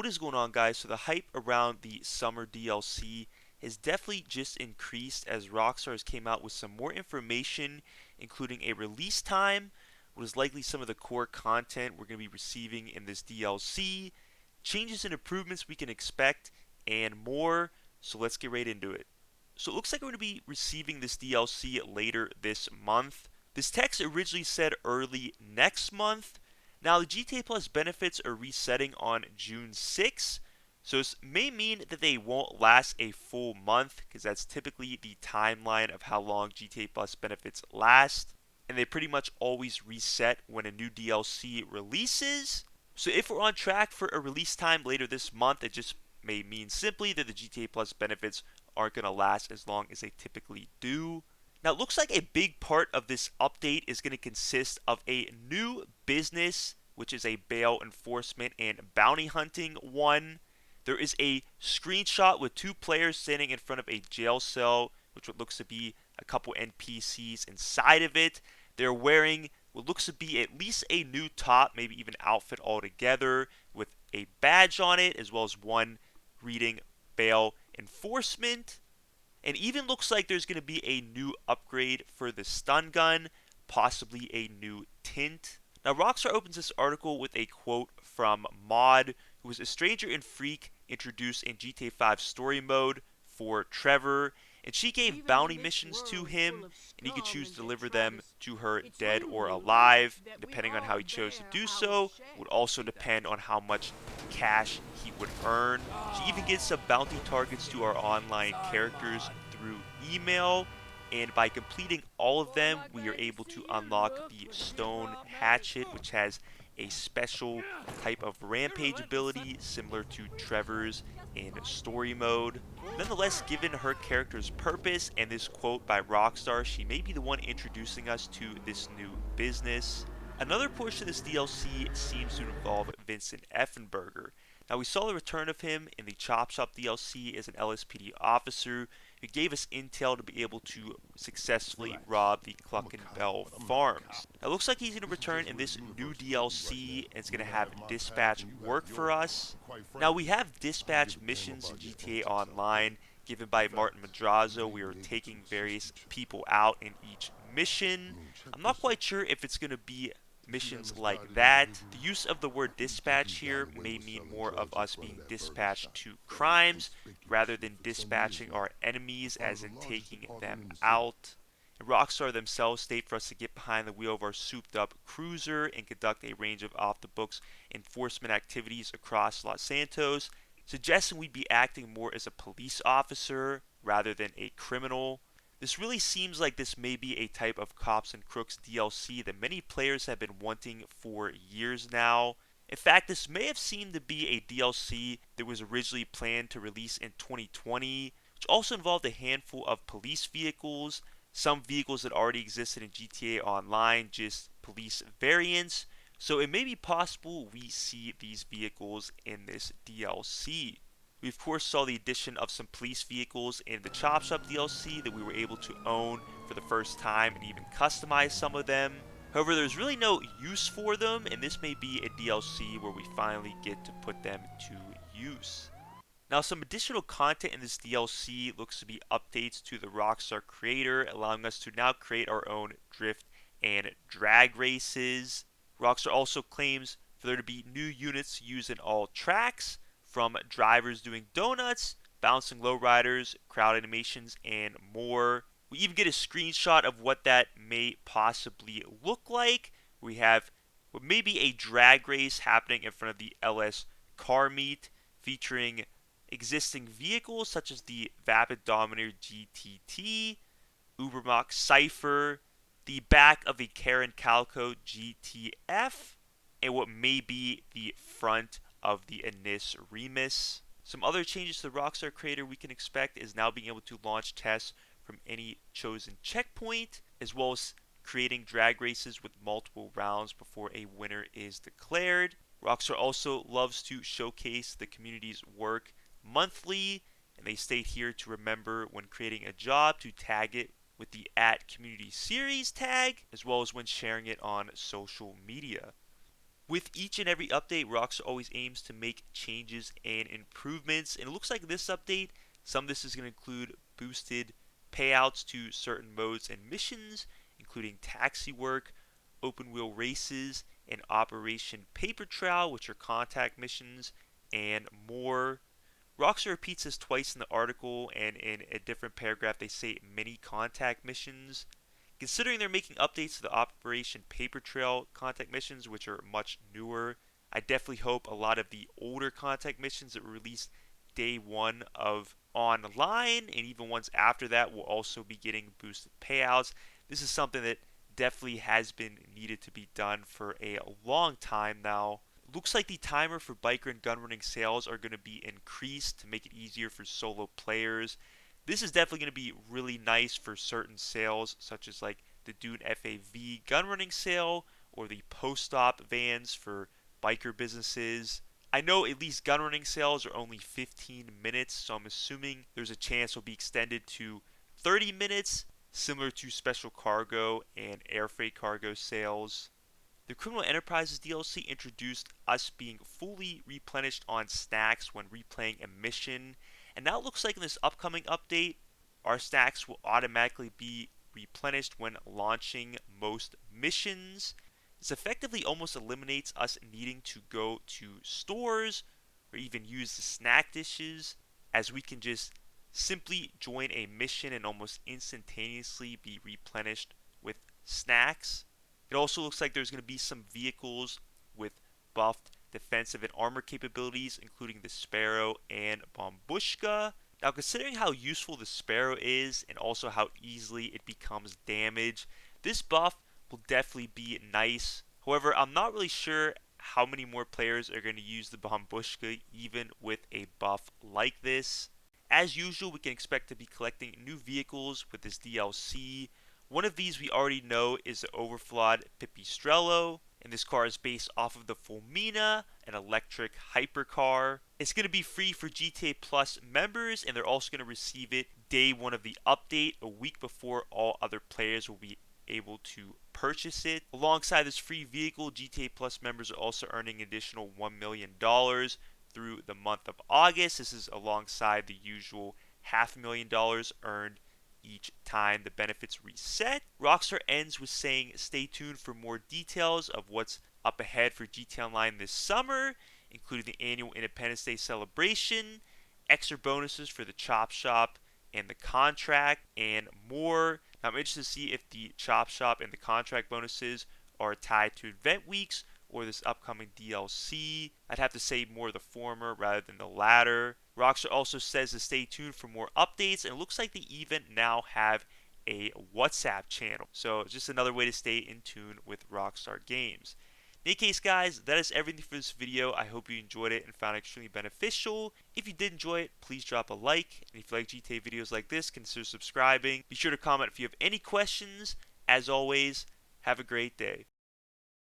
is going on, guys? So the hype around the summer DLC has definitely just increased as Rockstar has came out with some more information, including a release time, what is likely some of the core content we're going to be receiving in this DLC, changes and improvements we can expect, and more. So let's get right into it. So it looks like we're going to be receiving this DLC later this month. This text originally said early next month. Now the GTA Plus benefits are resetting on June 6th, so this may mean that they won't last a full month because that's typically the timeline of how long GTA Plus benefits last, and they pretty much always reset when a new DLC releases. So if we're on track for a release time later this month, it just may mean simply that the GTA Plus benefits aren't going to last as long as they typically do. Now, it looks like a big part of this update is going to consist of a new business, which is a bail enforcement and bounty hunting one. There is a screenshot with two players standing in front of a jail cell, which looks to be a couple NPCs inside of it. They're wearing what looks to be at least a new top, maybe even outfit altogether, with a badge on it, as well as one reading bail enforcement. And even looks like there's going to be a new upgrade for the stun gun, possibly a new tint. Now, Rockstar opens this article with a quote from Maud, who was a stranger and freak introduced in GTA 5 story mode for Trevor, and she gave bounty missions to him, and he could choose to deliver them to her dead or alive. Depending on how he chose to do so, would also depend on how much cash he would earn. She even gives some bounty targets to our online characters through email, and by completing all of them, we are able to unlock the Stone Hatchet, which has a special type of rampage ability similar to Trevor's in story mode. Nonetheless, given her character's purpose and this quote by Rockstar, she may be the one introducing us to this new business. Another portion of this DLC seems to involve Vincent Effenberger. Now, we saw the return of him in the Chop Shop DLC as an LSPD officer who gave us intel to be able to successfully rob the Cluck and Bell farms. Now, it looks like he's going to return in this new DLC and it's going to have dispatch work for us. Now, we have dispatch missions in GTA Online given by Martin Madrazo. We are taking various people out in each mission. I'm not quite sure if it's going to be missions like that. The use of the word dispatch here may mean more of us being dispatched to crimes rather than dispatching our enemies, as in taking them out. And Rockstar themselves state for us to get behind the wheel of our souped up cruiser and conduct a range of off the books enforcement activities across Los Santos, suggesting we'd be acting more as a police officer rather than a criminal. This really seems like this may be a type of Cops and Crooks DLC that many players have been wanting for years now. In fact, this may have seemed to be a DLC that was originally planned to release in 2020, which also involved a handful of police vehicles, some vehicles that already existed in GTA Online, just police variants. So it may be possible we see these vehicles in this DLC. We of course saw the addition of some police vehicles in the Chop Shop DLC that we were able to own for the first time and even customize some of them. However, there's really no use for them, and this may be a DLC where we finally get to put them to use. Now, some additional content in this DLC looks to be updates to the Rockstar creator, allowing us to now create our own drift and drag races. Rockstar also claims for there to be new units used in all tracks, from drivers doing donuts, bouncing lowriders, crowd animations, and more. We even get a screenshot of what that may possibly look like. We have what may be a drag race happening in front of the LS car meet, featuring existing vehicles such as the Vapid Dominator GTT, Ubermax Cypher, the back of the Karen Calico GTF, and what may be the front of the Anis Remus. Some other changes to the Rockstar creator we can expect is now being able to launch tests from any chosen checkpoint, as well as creating drag races with multiple rounds before a winner is declared. Rockstar also loves to showcase the community's work monthly, and they state here to remember when creating a job to tag it with the @community series tag, as well as when sharing it on social media. With each and every update, Rockstar always aims to make changes and improvements, and it looks like this update, some of this is going to include boosted payouts to certain modes and missions, including taxi work, open wheel races, and Operation Paper Trail, which are contact missions, and more. Rockstar repeats this twice in the article, and in a different paragraph, they say many contact missions. Considering they're making updates to the Operation Paper Trail contact missions, which are much newer, I definitely hope a lot of the older contact missions that were released day one of online and even ones after that will also be getting boosted payouts. This is something that definitely has been needed to be done for a long time now. Looks like the timer for biker and gun running sales are going to be increased to make it easier for solo players. This is definitely going to be really nice for certain sales, such as like the Dune FAV gun running sale or the post-op vans for biker businesses. I know at least gun running sales are only 15 minutes, so I'm assuming there's a chance it'll be extended to 30 minutes, similar to special cargo and air freight cargo sales. The Criminal Enterprises DLC introduced us being fully replenished on stacks when replaying a mission, and now it looks like in this upcoming update, our stacks will automatically be replenished when launching most missions. This effectively almost eliminates us needing to go to stores or even use the snack dishes, as we can just simply join a mission and almost instantaneously be replenished with snacks. It also looks like there's going to be some vehicles with buffed defensive and armor capabilities, including the Sparrow and Bombushka. Now, considering how useful the Sparrow is and also how easily it becomes damaged, this buff will definitely be nice. However, I'm not really sure how many more players are going to use the Bombushka even with a buff like this. As usual, we can expect to be collecting new vehicles with this DLC. One of these we already know is the overflawed Pipistrello, and this car is based off of the Fulmina, an electric hypercar. It's going to be free for GTA Plus members, and they're also going to receive it day one of the update, a week before all other players will be able to purchase it. Alongside this free vehicle, GTA Plus members are also earning an additional $1 million through the month of August. This is alongside the usual $500,000 earned each time the benefits reset. Rockstar ends with saying stay tuned for more details of what's up ahead for GTA Online this summer, including the annual Independence Day celebration, extra bonuses for the Chop Shop and the contract, and more. Now, I'm interested to see if the Chop Shop and the contract bonuses are tied to event weeks or this upcoming DLC. I'd have to say more the former rather than the latter. Rockstar also says to stay tuned for more updates, and it looks like they even now have a WhatsApp channel. So just another way to stay in tune with Rockstar Games. In any case, guys, that is everything for this video. I hope you enjoyed it and found it extremely beneficial. If you did enjoy it, please drop a like. And if you like GTA videos like this, consider subscribing. Be sure to comment if you have any questions. As always, have a great day.